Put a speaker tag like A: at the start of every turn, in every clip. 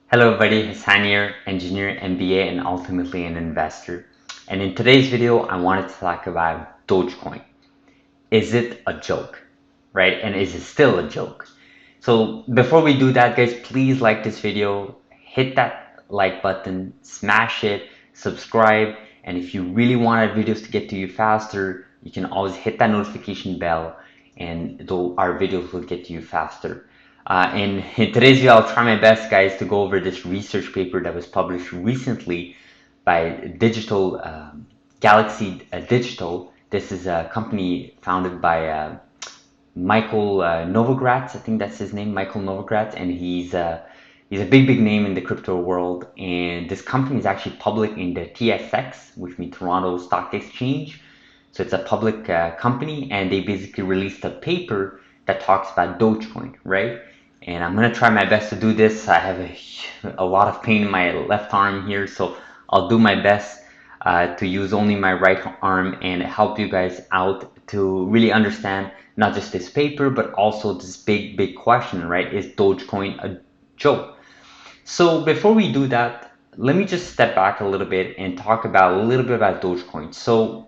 A: Hello everybody, Hassan here, engineer, MBA, and ultimately an investor. And in today's video, I wanted to talk about Dogecoin. Is it a joke, right? And is it still a joke? So before we do that, guys, please like this video, hit that like button, smash it, subscribe, and if you really want our videos to get to you faster, you can always hit that notification bell, and our videos will get to you faster. In today's video, I'll try my best, guys, to go over this research paper that was published recently by Digital Galaxy Digital. This is a company founded by Michael Novogratz. I think that's his name, Michael Novogratz, and he's a big name in the crypto world. And this company is actually public in the TSX, which means Toronto Stock Exchange. So it's a public company, and they basically released a paper that talks about Dogecoin, right? And I'm gonna try my best to do this. I have a lot of pain in my left arm here, so I'll do my best to use only my right arm and help you guys out to really understand not just this paper, but also this big question, right? Is Dogecoin a joke? So before we do that, let me just step back a little bit and talk about a little bit about Dogecoin. So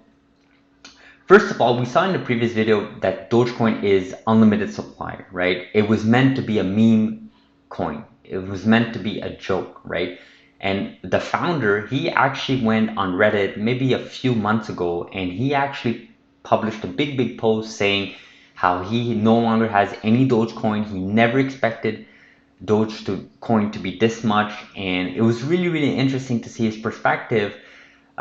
A: first of all, we saw in the previous video that Dogecoin is unlimited supply, right? It was meant to be a meme coin. It was meant to be a joke, right? And the founder, he actually went on Reddit maybe a few months ago, and he actually published a big post saying how he no longer has any Dogecoin. He never expected Dogecoin to be this much, and it was really interesting to see his perspective.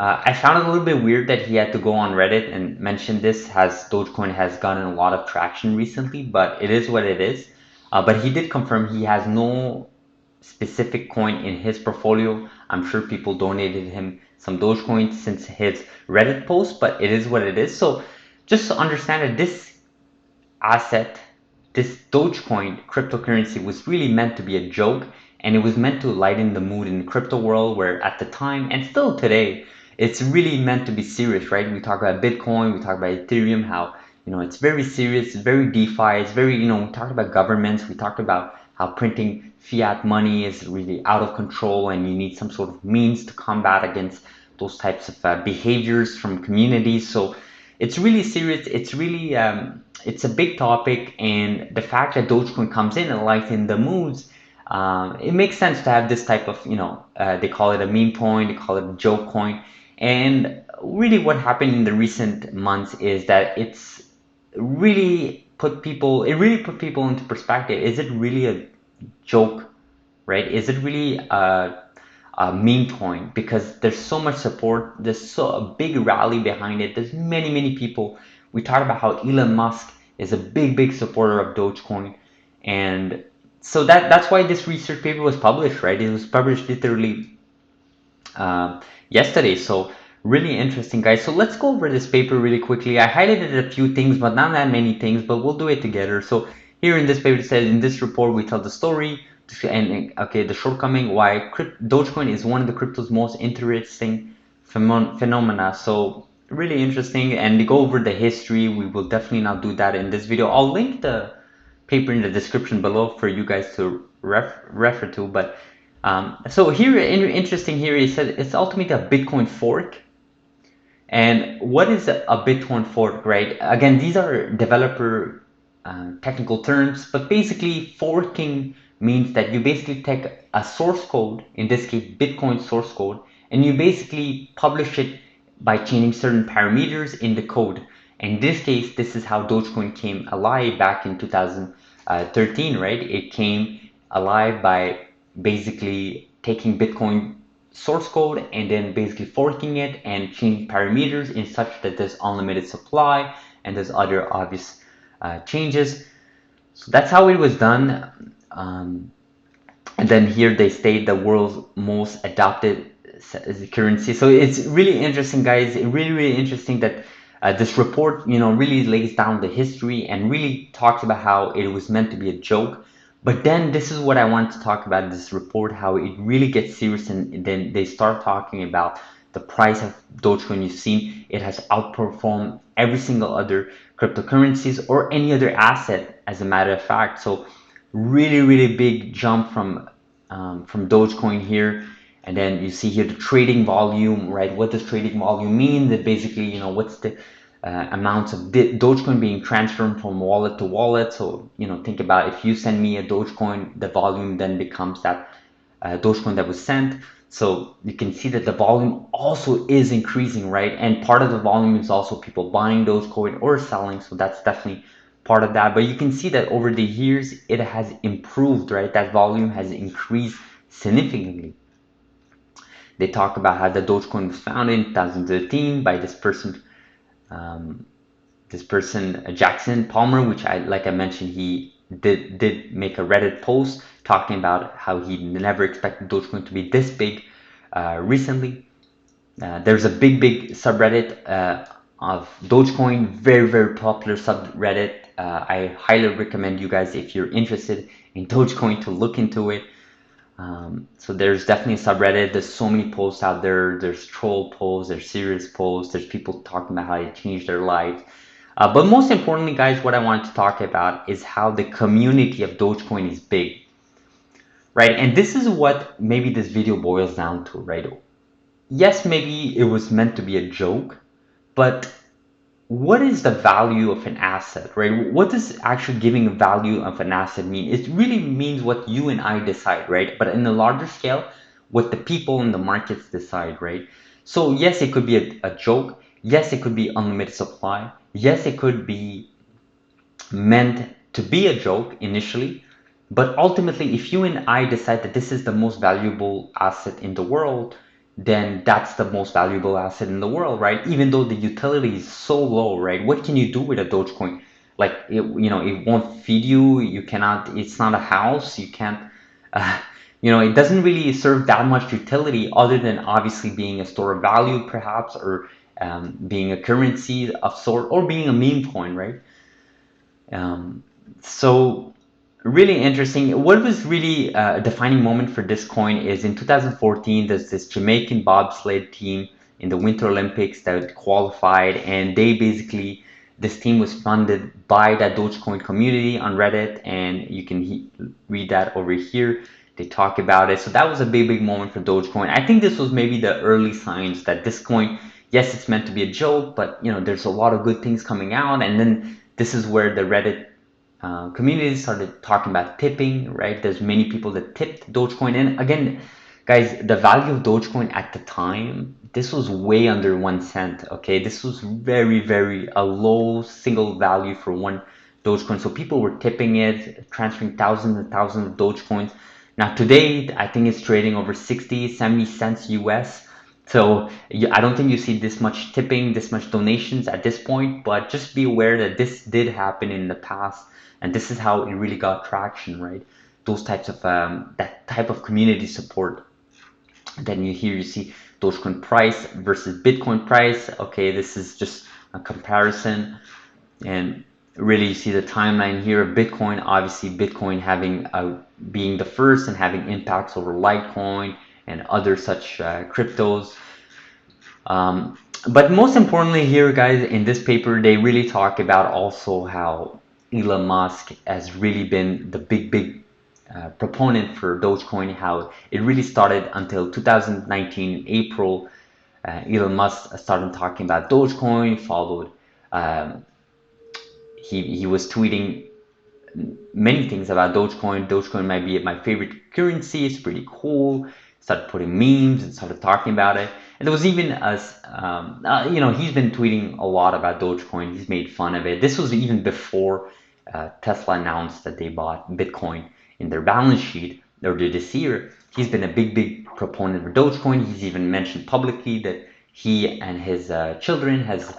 A: I found it a little bit weird that he had to go on Reddit and mention this, as Dogecoin has gotten a lot of traction recently, but it is what it is. But he did confirm he has no specific coin in his portfolio. I'm sure people donated him some Dogecoin since his Reddit post, but it is what it is. So just to understand that this asset, this Dogecoin cryptocurrency, was really meant to be a joke, and it was meant to lighten the mood in the crypto world, where at the time and still today, it's really meant to be serious, right? We talk about Bitcoin, we talk about Ethereum, how it's very serious, it's very DeFi, it's very we talked about governments, we talked about how printing fiat money is really out of control, and you need some sort of means to combat against those types of behaviors from communities. So it's really serious. It's really it's a big topic, and the fact that Dogecoin comes in and lightens the moods, it makes sense to have this type of they call it a meme coin, they call it a joke coin. And really what happened in the recent months is that it really put people into perspective. Is it really a joke, right? Is it really a meme coin? Because there's so much support, there's so a big rally behind it, there's many people. We talked about how Elon Musk is a big supporter of Dogecoin, and so that's why this research paper was published, right? It was published literally yesterday. So really interesting, guys. So let's go over this paper really quickly. I highlighted a few things, but not that many things, but we'll do it together. So here in this paper, it says, in this report, we tell the story and okay, the shortcoming, why Dogecoin is one of the crypto's most interesting phenomena. So really interesting, and to go over the history, we will definitely not do that in this video. I'll link the paper in the description below for you guys to refer to. But so here, interesting here, it says it's ultimately a Bitcoin fork. And what is a Bitcoin fork, right? Again, these are developer technical terms, but basically forking means that you basically take a source code, in this case Bitcoin source code, and you basically publish it by changing certain parameters in the code. In this case, this is how Dogecoin came alive back in 2013, right? It came alive by basically taking Bitcoin source code and then basically forking it and changing parameters in such that there's unlimited supply and there's other obvious changes. So that's how it was done. And then here they state the world's most adopted currency. So it's really interesting, guys. Really interesting that this report, really lays down the history and really talks about how it was meant to be a joke. But then this is what I want to talk about in this report, how it really gets serious, and then they start talking about the price of Dogecoin. You've seen it has outperformed every single other cryptocurrencies or any other asset, as a matter of fact. So really big jump from from Dogecoin here. And then you see here the trading volume, right? What does trading volume mean? That basically, what's the amounts of Dogecoin being transferred from wallet to wallet. So, think about if you send me a Dogecoin, the volume then becomes that Dogecoin that was sent. So you can see that the volume also is increasing, right? And part of the volume is also people buying Dogecoin or selling. So that's definitely part of that. But you can see that over the years, it has improved, right? That volume has increased significantly. They talk about how the Dogecoin was founded in 2013 by um, this person Jackson Palmer, which like I mentioned, he did make a Reddit post talking about how he never expected Dogecoin to be this big recently. There's a big subreddit of Dogecoin, very popular subreddit. I highly recommend you guys, if you're interested in Dogecoin, to look into it. So there's definitely a subreddit. There's so many posts out there. There's troll posts, there's serious posts, there's people talking about how they changed their lives. But most importantly, guys, what I wanted to talk about is how the community of Dogecoin is big, right? And this is what maybe this video boils down to, right? Yes, maybe it was meant to be a joke, but what is the value of an asset, right? What does actually giving a value of an asset mean? It really means what you and I decide, right? But in a larger scale, what the people in the markets decide, right? So yes, it could be a joke. Yes, it could be unlimited supply. Yes, it could be meant to be a joke initially, but ultimately, if you and I decide that this is the most valuable asset in the world, then that's the most valuable asset in the world, right? Even though the utility is so low, right? What can you do with a Dogecoin? Like, it won't feed you. You cannot, it's not a house. You can't, uh, it doesn't really serve that much utility other than obviously being a store of value, perhaps, or being a currency of sort, or being a meme coin, right? Um, so really interesting. What was really a defining moment for this coin is in 2014, there's this Jamaican bobsled team in the Winter Olympics that qualified, and this team was funded by that Dogecoin community on Reddit, and you can read that over here. They talk about it. So that was a big moment for Dogecoin. I think this was maybe the early signs that this coin, yes, it's meant to be a joke, but there's a lot of good things coming out, and then this is where the Reddit community started talking about tipping, right? There's many people that tipped Dogecoin. And again, guys, the value of Dogecoin at the time, this was way under 1 cent, okay? This was very a low single value for one Dogecoin. So people were tipping it, transferring thousands and thousands of Dogecoins. Now today, I think it's trading over 60, 70 cents US. So I don't think you see this much tipping, this much donations at this point, but just be aware that this did happen in the past, and this is how it really got traction, right? Those types of that type of community support. Then you see Dogecoin price versus Bitcoin price. Okay, this is just a comparison, and really you see the timeline here of Bitcoin. Obviously, Bitcoin being the first and having impacts over Litecoin and other such cryptos. Um, but most importantly here, guys, in this paper, they really talk about also how Elon Musk has really been the big proponent for Dogecoin, how it really started until 2019, April. Elon Musk started talking about Dogecoin, followed, um, he was tweeting many things about Dogecoin. Dogecoin might be my favorite currency. It's pretty cool. Started putting memes and started talking about it. And there was even he's been tweeting a lot about Dogecoin. He's made fun of it. This was even before Tesla announced that they bought Bitcoin in their balance sheet earlier this year. He's been a big proponent of Dogecoin. He's even mentioned publicly that he and his children have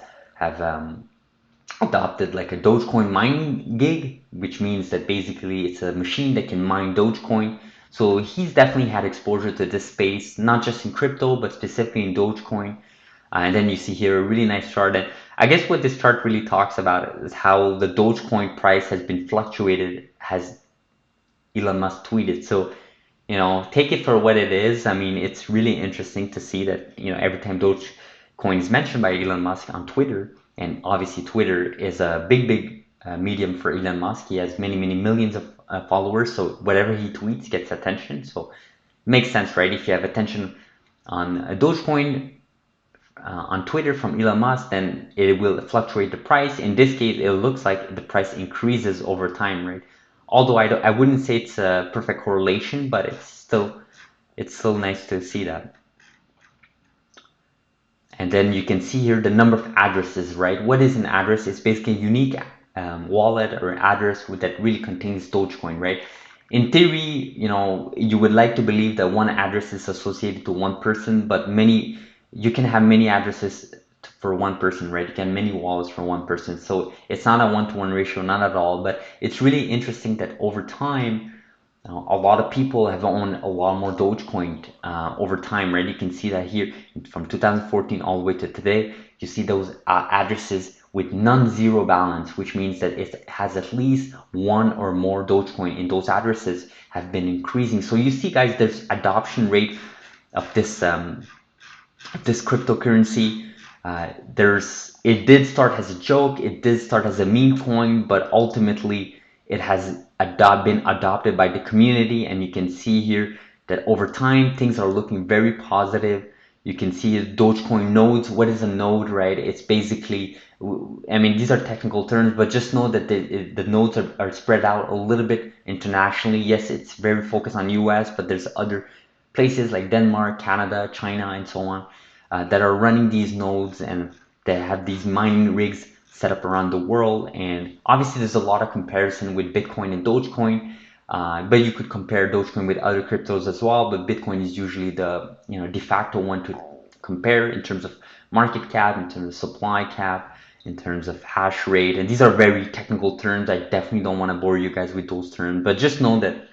A: adopted like a Dogecoin mining gig, which means that basically it's a machine that can mine Dogecoin. So he's definitely had exposure to this space, not just in crypto, but specifically in Dogecoin. And then you see here a really nice chart. And I guess what this chart really talks about is how the Dogecoin price has been fluctuated, has Elon Musk tweeted. So, take it for what it is. I mean, it's really interesting to see that, every time Dogecoin is mentioned by Elon Musk on Twitter, and obviously Twitter is a big medium for Elon Musk. He has many millions of followers, so whatever he tweets gets attention. So it makes sense, right? If you have attention on a Dogecoin on Twitter from Elon Musk, then it will fluctuate the price. In this case, it looks like the price increases over time, right? Although I wouldn't say it's a perfect correlation, but it's still nice to see that. And then you can see here the number of addresses, right? What is an address? It's basically a unique wallet or address that really contains Dogecoin, right? In theory, you would like to believe that one address is associated to one person, but you can have many addresses for one person, right? You can have many wallets for one person. So it's not a one-to-one ratio, not at all. But it's really interesting that over time, a lot of people have owned a lot more Dogecoin over time, right? You can see that here from 2014 all the way to today. You see those addresses with non-zero balance, which means that it has at least one or more Dogecoin in those addresses have been increasing. So you see, guys, there's adoption rate of this cryptocurrency. It did start as a joke, it did start as a meme coin, but ultimately it has been adopted by the community, and you can see here that over time things are looking very positive. You can see Dogecoin nodes. What is a node, right? It's basically, I mean, these are technical terms, but just know that the nodes are spread out a little bit internationally. Yes, it's very focused on US, but there's other places like Denmark, Canada, China, and so on that are running these nodes, and they have these mining rigs set up around the world. And obviously there's a lot of comparison with Bitcoin and Dogecoin, but you could compare Dogecoin with other cryptos as well, but Bitcoin is usually the de facto one to compare in terms of market cap, in terms of supply cap, in terms of hash rate. And these are very technical terms. I definitely don't want to bore you guys with those terms, but just know that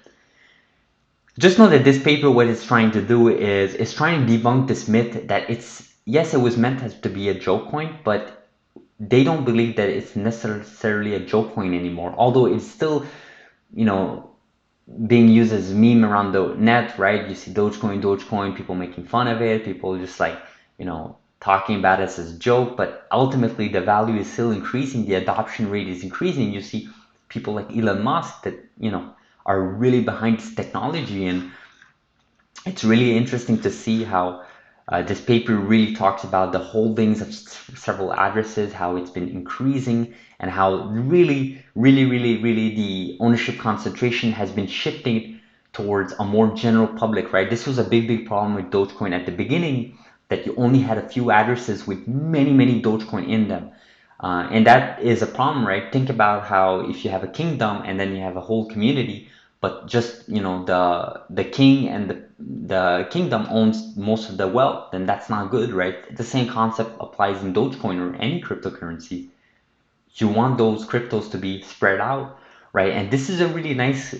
A: this paper, what it's trying to do is it's trying to debunk this myth that yes, it was meant to be a joke coin, but they don't believe that it's necessarily a joke coin anymore. Although it's still, you know, being used as a meme around the net, right? You see Dogecoin, people making fun of it, people just like, talking about it as a joke, but ultimately the value is still increasing, the adoption rate is increasing. You see people like Elon Musk that, are really behind this technology, and it's really interesting to see how this paper really talks about the holdings of several addresses, how it's been increasing, and how really, really, really, really the ownership concentration has been shifting towards a more general public, right? This was a big, big problem with Dogecoin at the beginning, that you only had a few addresses with many, many Dogecoin in them. And that is a problem, right? Think about how if you have a kingdom and then you have a whole community, but just the king and the kingdom owns most of the wealth, then that's not good, right? The same concept applies in Dogecoin or any cryptocurrency. You want those cryptos to be spread out, right? And this is a really nice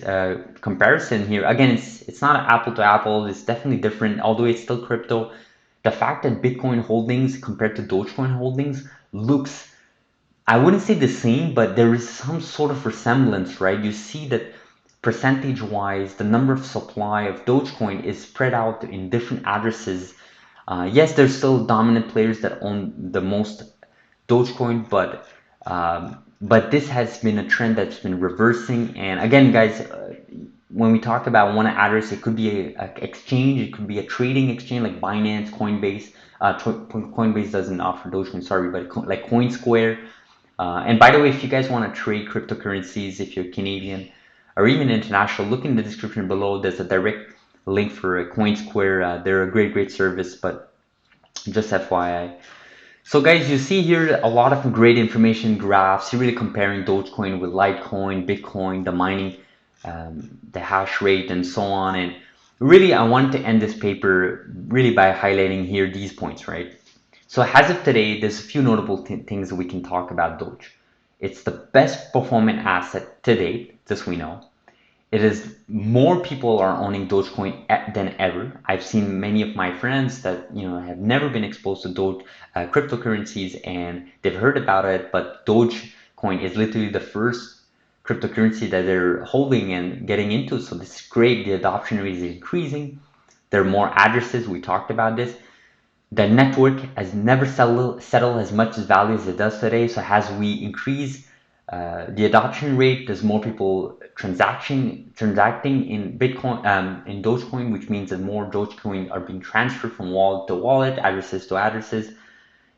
A: comparison here. Again, it's not apple to apple. It's definitely different, although it's still crypto. The fact that Bitcoin holdings compared to Dogecoin holdings looks, I wouldn't say the same, but there is some sort of resemblance, right? You see that percentage wise, the number of supply of Dogecoin is spread out in different addresses. Yes, there's still dominant players that own the most Dogecoin, but this has been a trend that's been reversing. And again, guys, when we talk about one address, it could be a exchange, it could be a trading exchange like Binance, Coinbase. Coinbase doesn't offer Dogecoin, sorry, but like CoinSquare. And by the way, if you guys want to trade cryptocurrencies, if you're Canadian or even international, look in the description below. There's a direct link for CoinSquare. They're a great, great service, but just FYI. So guys, you see here a lot of great information graphs. You're really comparing Dogecoin with Litecoin, Bitcoin, the mining, the hash rate, and so on. And really, I wanted to end this paper really by highlighting here these points, right? So as of today, there's a few notable things that we can talk about Doge. It's the best performing asset to date, this we know. It is more people are owning Dogecoin than ever. I've seen many of my friends that have never been exposed to Doge cryptocurrencies, and they've heard about it, but Dogecoin is literally the first cryptocurrency that they're holding and getting into. So this is great. The adoption rate is increasing. There are more addresses. We talked about this. The network has never settled as much as value as it does today. So as we increase The adoption rate, there's more people transacting in Bitcoin, in Dogecoin, which means that more Dogecoin are being transferred from wallet to wallet, addresses to addresses.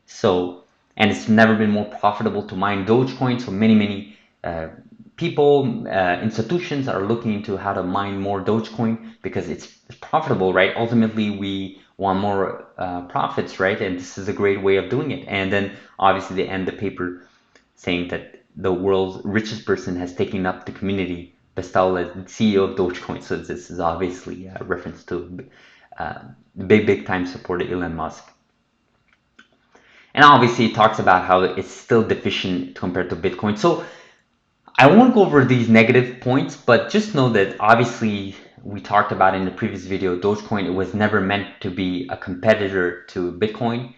A: So, and it's never been more profitable to mine Dogecoin. So many uh, people, institutions are looking into how to mine more Dogecoin because it's profitable, right? Ultimately, we want more profits, right? And this is a great way of doing it. And then obviously they end the paper saying that the world's richest person has taken up the community bestowed as CEO of Dogecoin. So this is obviously a reference to uh, big time supporter Elon Musk. And obviously it talks about how it's still deficient compared to Bitcoin. So I won't go over these negative points, but just know that obviously we talked about in the previous video, Dogecoin, it was never meant to be a competitor to Bitcoin.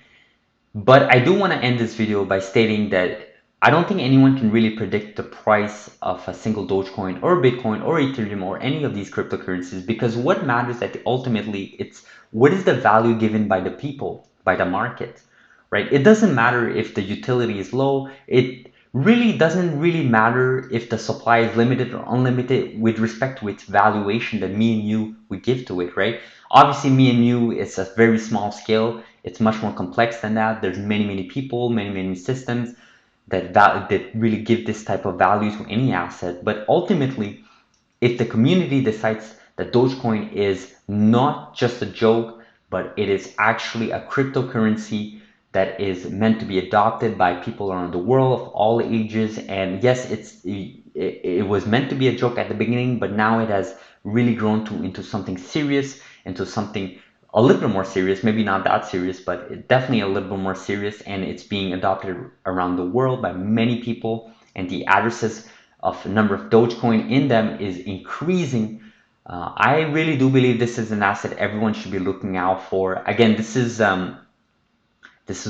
A: But I do want to end this video by stating that I don't think anyone can really predict the price of a single Dogecoin or Bitcoin or Ethereum or any of these cryptocurrencies, because what matters at ultimately it's what is the value given by the people, by the market, right? It doesn't matter if the utility is low. It really doesn't really matter if the supply is limited or unlimited with respect to its valuation that me and you would give to it, right? Obviously, me and you, it's a very small scale. It's much more complex than that. There's many people, many systems that really give this type of value to any asset. But ultimately, if the community decides that Dogecoin is not just a joke, but it is actually a cryptocurrency that is meant to be adopted by people around the world of all ages, and yes, it was meant to be a joke at the beginning, but now it has really grown into something serious, into something a little bit more serious, maybe not that serious, but definitely a little bit more serious, and it's being adopted around the world by many people, and the addresses of the number of Dogecoin in them is increasing. I really do believe this is an asset everyone should be looking out for. Again, this is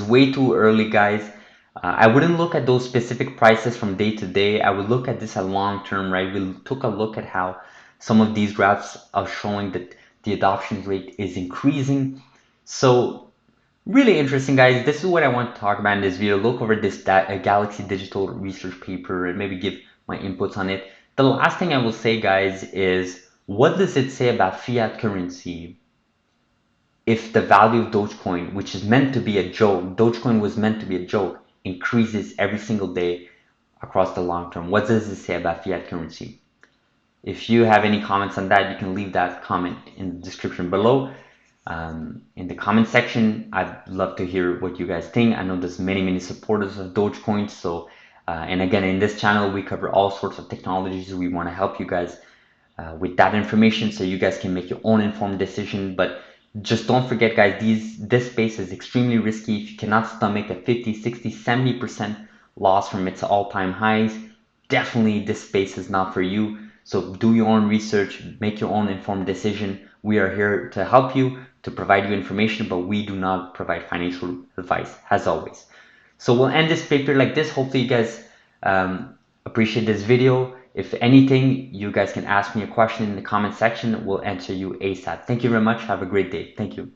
A: way too early, guys. I wouldn't look at those specific prices from day to day. I would look at this at long term, right? We took a look at how some of these graphs are showing that the adoption rate is increasing. So really interesting, guys. This is what I want to talk about in this video. Look over this Galaxy Digital research paper and maybe give my inputs on it. The last thing I will say, guys, is what does it say about fiat currency if the value of Dogecoin, which is meant to be a joke, Dogecoin was meant to be a joke, increases every single day across the long term? What does it say about fiat currency? If you have any comments on that, you can leave that comment in the description below. In the comment section, I'd love to hear what you guys think. I know there's many supporters of Dogecoin. So, and again, in this channel, we cover all sorts of technologies. We want to help you guys with that information so you guys can make your own informed decision. But just don't forget, guys, this space is extremely risky. If you cannot stomach a 50, 60, 70% loss from its all-time highs, definitely this space is not for you. So do your own research, make your own informed decision. We are here to help you, to provide you information, but we do not provide financial advice, as always. So we'll end this paper like this. Hopefully you guys appreciate this video. If anything, you guys can ask me a question in the comment section. We'll answer you ASAP. Thank you very much. Have a great day. Thank you.